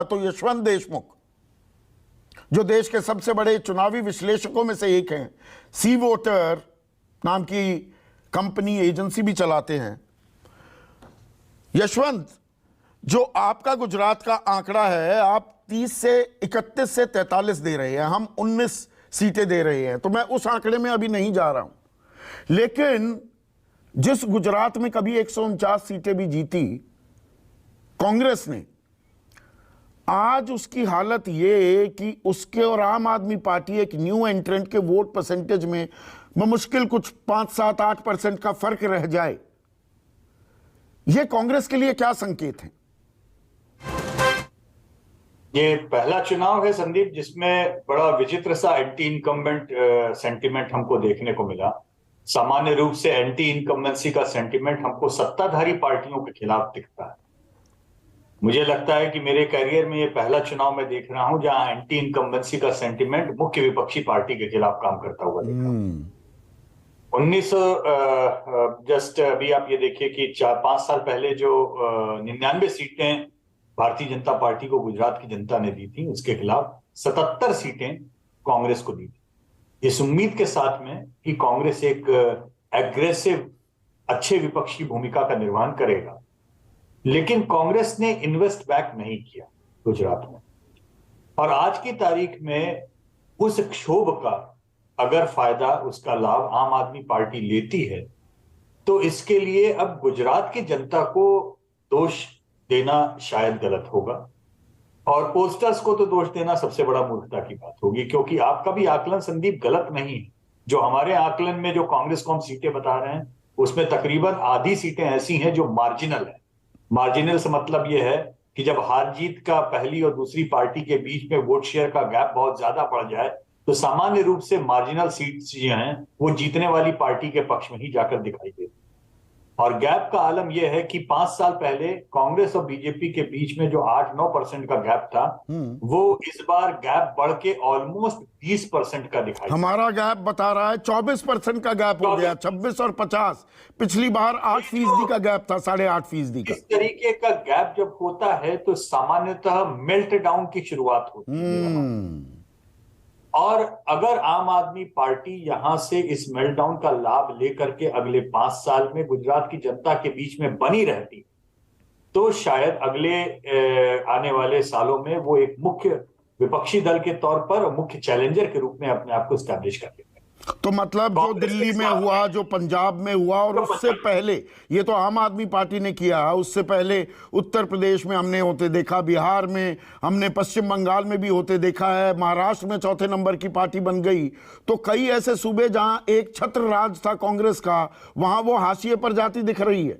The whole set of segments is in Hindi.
तो यशवंत देशमुख, जो देश के सबसे बड़े चुनावी विश्लेषकों में से एक हैं, सी वोटर नाम की कंपनी एजेंसी भी चलाते हैं। यशवंत, जो आपका गुजरात का आंकड़ा है, आप 30 से 31 से 43 दे रहे हैं, हम 19 सीटें दे रहे हैं, तो मैं उस आंकड़े में अभी नहीं जा रहा हूं। लेकिन जिस गुजरात में कभी 149 सीटें भी जीती कांग्रेस ने, आज उसकी हालत ये कि उसके और आम आदमी पार्टी एक न्यू एंट्रेंट के वोट परसेंटेज में मुश्किल कुछ 5, 7, 8% का फर्क रह जाए। यह कांग्रेस के लिए क्या संकेत है? ये पहला चुनाव है संदीप जिसमें बड़ा विचित्र सा एंटी इनकम्बेंट सेंटिमेंट हमको देखने को मिला। सामान्य रूप से एंटी इनकम्बेंसी का सेंटिमेंट हमको सत्ताधारी पार्टियों के खिलाफ दिखता है। मुझे लगता है कि मेरे करियर में ये पहला चुनाव मैं देख रहा हूं जहां एंटी इनकम्बेंसी का सेंटिमेंट मुख्य विपक्षी पार्टी के खिलाफ काम करता हुआ दिखा। 1900 जस्ट अभी आप ये देखिए कि 4-5 साल पहले जो 99 सीटें भारतीय जनता पार्टी को गुजरात की जनता ने दी थी, उसके खिलाफ 77 सीटें कांग्रेस को दी थी, इस उम्मीद के साथ में कि कांग्रेस एक एग्रेसिव अच्छे विपक्ष की भूमिका का निर्वहन करेगा। लेकिन कांग्रेस ने इन्वेस्ट बैक नहीं किया गुजरात में, और आज की तारीख में उस क्षोभ का अगर फायदा, उसका लाभ आम आदमी पार्टी लेती है, तो इसके लिए अब गुजरात की जनता को दोष देना शायद गलत होगा, और पोस्टर्स को तो दोष देना सबसे बड़ा मूर्खता की बात होगी, क्योंकि आपका भी आकलन संदीप गलत नहीं है। जो हमारे आकलन में जो कांग्रेस को हम सीटें बता रहे हैं, उसमें तकरीबन आधी सीटें ऐसी हैं जो मार्जिनल है। मार्जिनल से मतलब यह है कि जब हार जीत का पहली और दूसरी पार्टी के बीच में वोट शेयर का गैप बहुत ज्यादा बढ़ जाए, तो सामान्य रूप से मार्जिनल सीट्स जो हैं वो जीतने वाली पार्टी के पक्ष में ही जाकर दिखाई देती। और गैप का आलम यह है कि 5 साल पहले कांग्रेस और बीजेपी के बीच में जो 8-9% का गैप था, वो इस बार गैप बढ़ के ऑलमोस्ट 20% का दिखाई। हमारा गैप बता रहा है 24% का गैप हो गया, 26 और 50। पिछली बार 8% का गैप था, 8.5% का। इस तरीके का गैप जब होता है तो सामान्यतः मेल्ट डाउन की शुरुआत होती है। और अगर आम आदमी पार्टी यहां से इस मेल्टडाउन का लाभ लेकर के अगले 5 साल में गुजरात की जनता के बीच में बनी रहती, तो शायद अगले आने वाले सालों में वो एक मुख्य विपक्षी दल के तौर पर और मुख्य चैलेंजर के रूप में अपने आप को स्टैब्लिश कर लेते। तो मतलब जो दिल्ली में हुआ, जो पंजाब में हुआ, और उससे पहले ये तो आम आदमी पार्टी ने किया, उससे पहले उत्तर प्रदेश में हमने होते देखा, बिहार में हमने, पश्चिम बंगाल में भी होते देखा है, महाराष्ट्र में चौथे नंबर की पार्टी बन गई। तो कई ऐसे सूबे जहां एक छत्र राज था कांग्रेस का, वहां वो हाशिए पर जाती दिख रही है।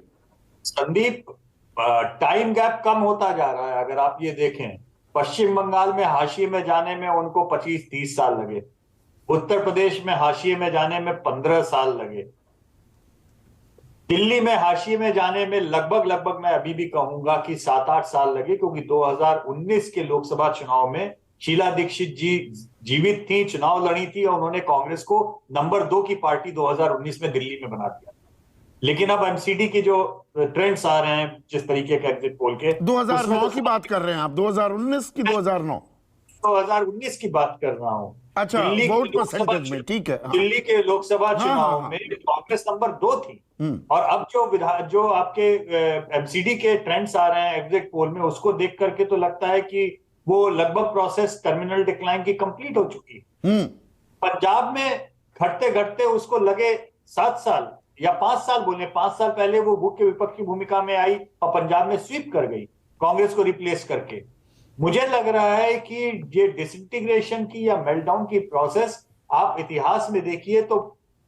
संदीप, टाइम गैप कम होता जा रहा है। अगर आप ये देखें, पश्चिम बंगाल में हाशिए में जाने में उनको 25-30 साल लगे, उत्तर प्रदेश में हाशिए में जाने में 15 साल लगे, दिल्ली में हाशिए में जाने में लगभग मैं अभी भी कहूंगा कि 7-8 साल लगे, क्योंकि 2019 के लोकसभा चुनाव में शीला दीक्षित जी जीवित थी, चुनाव लड़ी थी, और उन्होंने कांग्रेस को नंबर 2 की पार्टी 2019 में दिल्ली में बना दिया। लेकिन अब एमसीडी की जो ट्रेंड्स आ रहे हैं, जिस तरीके के एग्जिट पोल के, 2009 की बात कर रहे हैं आप? 2019 की? 2019 की बात कर रहा हूं। अच्छा, वोट परसेंटेज में, ठीक है। दिल्ली के लोकसभा चुनाव में कांग्रेस नंबर 2 थी, और अब जो आपके एमसीडी के ट्रेंड्स आ रहे हैं एग्जिट पोल में, उसको देख करके तो लगता है कि वो लगभग प्रोसेस टर्मिनल डिक्लाइन की कंप्लीट हो चुकी है। पंजाब में घटते घटते उसको लगे 7 साल या 5 साल, बोले 5 साल पहले वो मुख्य विपक्ष की भूमिका में आई और पंजाब में स्वीप कर गई कांग्रेस को रिप्लेस करके। मुझे लग रहा है कि ये डिसइंटीग्रेशन की या मेल्टडाउन की प्रोसेस आप इतिहास में देखिए तो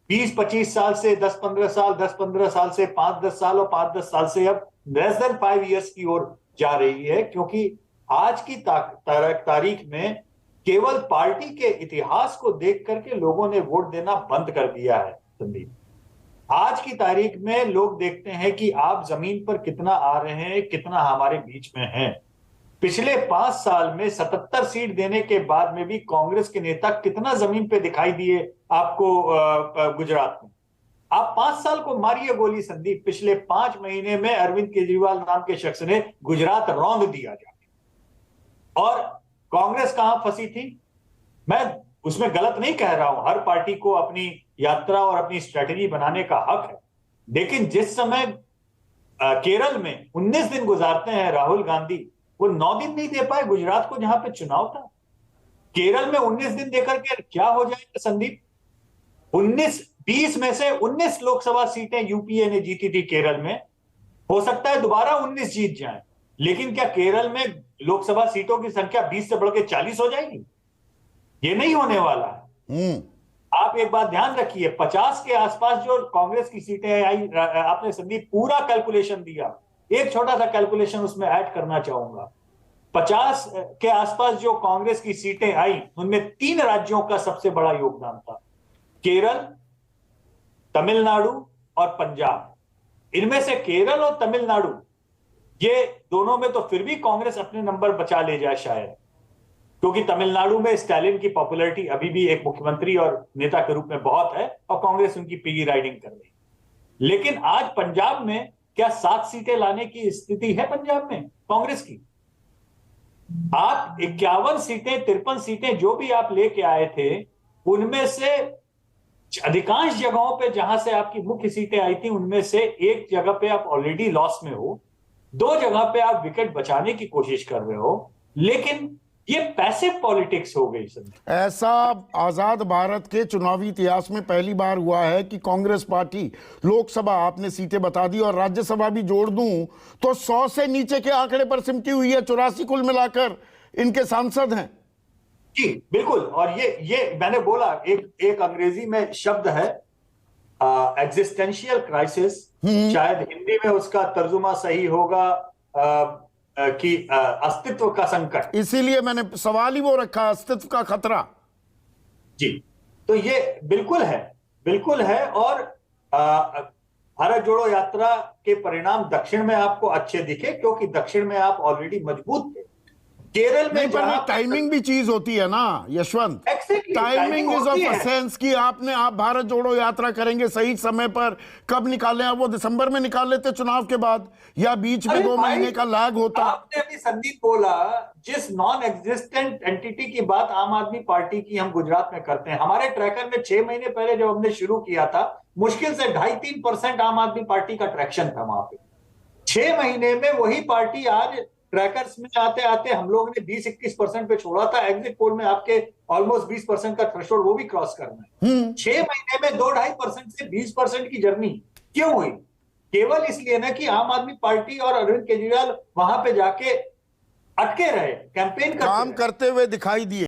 20-25 साल से 10-15 साल, 10-15 साल से 5-10 साल, और 5-10 साल से अब लेस देन 5 इयर्स की ओर जा रही है, क्योंकि आज की तारीख में केवल पार्टी के इतिहास को देख करके लोगों ने वोट देना बंद कर दिया है संदीप। आज की तारीख में लोग देखते हैं कि आप जमीन पर कितना आ रहे हैं, कितना हमारे बीच में हैं। पिछले 5 साल में 77 सीट देने के बाद में भी कांग्रेस के नेता कितना जमीन पे दिखाई दिए आपको गुजरात में? आप 5 साल को मारिए गोली संदीप। पिछले 5 महीने में अरविंद केजरीवाल नाम के शख्स ने गुजरात रौंद दिया जाके। और कांग्रेस कहां फंसी थी? मैं उसमें गलत नहीं कह रहा हूं, हर पार्टी को अपनी यात्रा और अपनी स्ट्रेटेजी बनाने का हक है, लेकिन जिस समय केरल में 19 दिन गुजारते हैं राहुल गांधी, वो 9 दिन नहीं दे पाए गुजरात को जहां पे चुनाव था। केरल में 19 दिन देकर के क्या हो जाएगा संदीप? 20 में से 19 लोकसभा सीटें यूपीए ने जीती थी केरल में, हो सकता है दोबारा 19 जीत जाएं, लेकिन क्या केरल में लोकसभा सीटों की संख्या 20 से बढ़ के 40 हो जाएगी? ये नहीं होने वाला है। आप एक बात ध्यान रखिए, 50 के आसपास जो कांग्रेस की सीटें आई, आपने संदीप पूरा कैलकुलेशन दिया, एक छोटा सा कैलकुलेशन उसमें ऐड करना चाहूंगा। 50 के आसपास जो कांग्रेस की सीटें आई, उनमें 3 राज्यों का सबसे बड़ा योगदान था, केरल, तमिलनाडु और पंजाब। इनमें से केरल और तमिलनाडु, ये दोनों में तो फिर भी कांग्रेस अपने नंबर बचा ले जाए शायद, क्योंकि तमिलनाडु में स्टालिन की पॉपुलैरिटी अभी भी एक मुख्यमंत्री और नेता के रूप में बहुत है और कांग्रेस उनकी पिगी राइडिंग कर रही है। लेकिन आज पंजाब में क्या 7 सीटें लाने की स्थिति है पंजाब में कांग्रेस की? आप 51 सीटें 53 सीटें जो भी आप लेके आए थे, उनमें से अधिकांश जगहों पे जहां से आपकी मुख्य सीटें आई थी, उनमें से एक जगह पे आप ऑलरेडी लॉस में हो, 2 जगह पे आप विकेट बचाने की कोशिश कर रहे हो, लेकिन ये पैसिव पॉलिटिक्स हो गई सर। ऐसा आजाद भारत के चुनावी इतिहास में पहली बार हुआ है कि कांग्रेस पार्टी लोकसभा आपने सीटें बता दी और राज्यसभा भी जोड़ दूं तो 100 से नीचे के आंकड़े पर सिमटी हुई है, 84 कुल मिलाकर इनके सांसद हैं। जी बिल्कुल, और ये मैंने बोला, एक अंग्रेजी में शब्द है एग्जिस्टेंशियल क्राइसिस, शायद हिंदी में उसका तर्जुमा सही होगा कि अस्तित्व का संकट। इसीलिए मैंने सवाल ही वो रखा, अस्तित्व का खतरा। जी, तो ये बिल्कुल है और भारत जोड़ो यात्रा के परिणाम दक्षिण में आपको अच्छे दिखे, क्योंकि दक्षिण में आप ऑलरेडी मजबूत थे। केरल में टाइमिंग भी चीज होती है ना Yashwant, timing is of essence कि आप भारत जोड़ो यात्रा करेंगे सही समय पर, कब निकालें? आप वो दिसंबर में निकाल लेते चुनाव के बाद, या बीच में 2 महीने का लैग होता। आपने अभी संदीप बोला, जिस नॉन एग्जिस्टेंट एंटिटी की बात आम आदमी पार्टी की हम गुजरात में करते हैं, हमारे ट्रैकर में 6 महीने पहले जब हमने शुरू किया था, मुश्किल से 2.5-3% आम आदमी पार्टी का ट्रैक्शन था वहां पे। 6 महीने में वही पार्टी आज ट्रैकर्स में आते आते हम लोग ने 20-21% पे छोड़ा था। एग्जिट पोल में आपके ऑलमोस्ट 20% का थ्रेशोल्ड वो भी क्रॉस करना है। 6 महीने में 2-2.5% से 20% की जर्नी क्यों हुई? केवल इसलिए ना कि आम आदमी पार्टी और अरविंद केजरीवाल वहां पे जाके अटके रहे, कैंपेन काम करते हुए दिखाई दिए।